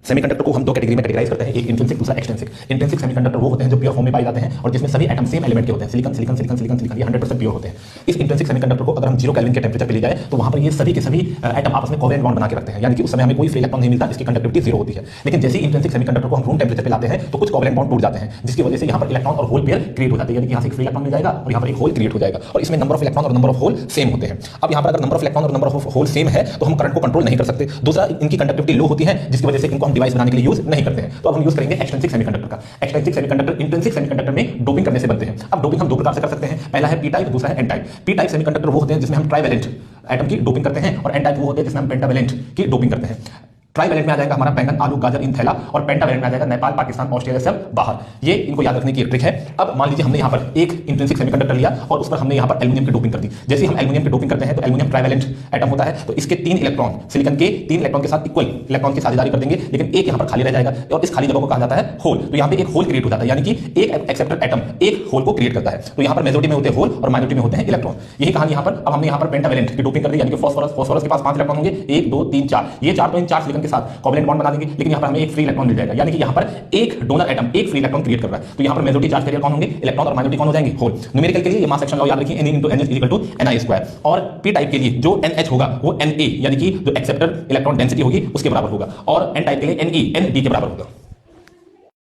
Semiconductor को हम दो कैटेगरी में कैटेगराइज करते हैं, एक इंट्रिंसिक दूसरा एक्सट्रिंसिक। इंट्रिंसिक सेमीकंडक्टर वो होते हैं जो प्योर फॉर्म में पाए जाते हैं और जिसमें सभी एटम सेम एलिमेंट के होते हैं, silicon silicon silicon silicon silicon, ये 100% प्योर होते हैं। इस इंट्रिंसिक सेमीकंडक्टर को अगर हम 0 केल्विन के टेंपरेचर पे ले जाए तो वहां पर ये सभी के सभी एटम आपस में कोवेलेंट बॉन्ड बना के रखते हैं, यानी कि उस समय हमें कोई फ्री इलेक्ट्रॉन नहीं मिलता, इसकी कंडक्टिविटी 0 होती है। लेकिन जैसे ही इंट्रिंसिक सेमीकंडक्टर को हम रूम टेंपरेचर पे लाते हैं तो कुछ कोवेलेंट बॉन्ड टूट जाते हैं, जिसकी वजह से यहाँ पर इलेक्ट्रॉन और होल पेयर क्रिएट हो जाते हैं, यानी कि यहाँ से एक फ्री इलेक्ट्रॉन मिल जाएगा और यहाँ पर एक होल क्रिएट हो जाएगा और इसमें नंबर ऑफ इलेक्ट्रॉन और नंबर ऑफ होल सेम होते हैं। अब यहाँ पर अगर नंबर ऑफ इलेक्ट्रॉन और नंबर ऑफ होल सेम है तो हम करंट को कंट्रोल नहीं कर सकते। दूसरा, इनकी कंडक्टिविटी लो होती है, जिसकी वजह से इनको हम डिवाइस बनाने के लिए यूज नहीं करते हैं। तो अब हम यूज करेंगे एक्सट्रिंसिक सेमीकंडक्टर का। एक्सट्रिंसिक सेमीकंडक्टर इंट्रिंसिक सेमीकंडक्टर में डोपिंग करने से बनते हैं। अब डोपिंग हम दो प्रकार से कर सकते हैं, पहला है पी टाइप, दूसरा है N type. P type semiconductor वो होते हैं जिसमें हम ट्राइवेलेंट एटम की डोपिंग करते हैं और एन टाइप वो होते हैं जिसमें हम पेंटावेलेंट की डोपिंग करते हैं। ट्राइवेलेंट में आ जाएगा हमारा बैंगन आलू गाजर इन थैला और पेंटावेलेंट में आ जाएगा नेपाल पाकिस्तान ऑस्ट्रेलिया सब बाहर। ये इनको याद रखने की एक ट्रिक है। अब मान लीजिए हमने यहाँ पर एक इंट्रिंसिक सेमीकंडक्टर लिया और उस पर हमने यहाँ पर एल्यूमिनियम की डोपिंग कर दी। जैसे हम एल्यूमिनियम की डोपिंग करते हैं तो एल्यूमिनियम ट्राइवेलेंट एटम होता है, तो इसके 3 इलेक्ट्रॉन सिलिकॉन के 3 इलेक्ट्रॉन के साथ इक्वल इलेक्ट्रॉन की साझेदारी कर देंगे, लेकिन एक यहाँ पर खाली रह जाएगा और इस खाली जगह को कहा जाता है होल। तो यहाँ पे एक होल क्रिएट हो जाता है, यानी कि एक एक्सेप्टर एटम एक होल को क्रिएट करता है। तो यहाँ पर मेजॉरिटी में होते हैं होल और माइनॉरिटी में होते हैं इलेक्ट्रॉन। यही कहानी यहाँ पर। अब हमने यहाँ पर पेंटावेलेंट की डोपिंग कर दी, यानी कि फास्फोरस के पास 5 इलेक्ट्रॉन होंगे, 1 2 3 4, ये 4 तो इन 4 सिलिकॉन के साथ कोवेलेंट बॉन्ड बना देंगे, लेकिन यहाँ पर हमें एक फ्री इलेक्ट्रॉन मिल जाएगा, यानी कि यहाँ पर एक डोनर एटम एक फ्री इलेक्ट्रॉन क्रिएट कर रहा है। तो यहाँ पर मेजॉरिटी चार्ज कैरियर कौन होंगे, इलेक्ट्रॉन, और माइनॉरिटी कौन हो जाएंगे, होल। न्यूमेरिकल के लिए ये मास सेक्शन लॉ याद रखिए, Na × NH = Ni²। और पी टाइप के लिए जो NH होगा वो Na यानी कि जो एक्सेप्टर इलेक्ट्रॉन डेंसिटी होगी उसके बराबर होगा और एन टाइप के लिए Ne ND के बराबर होगा।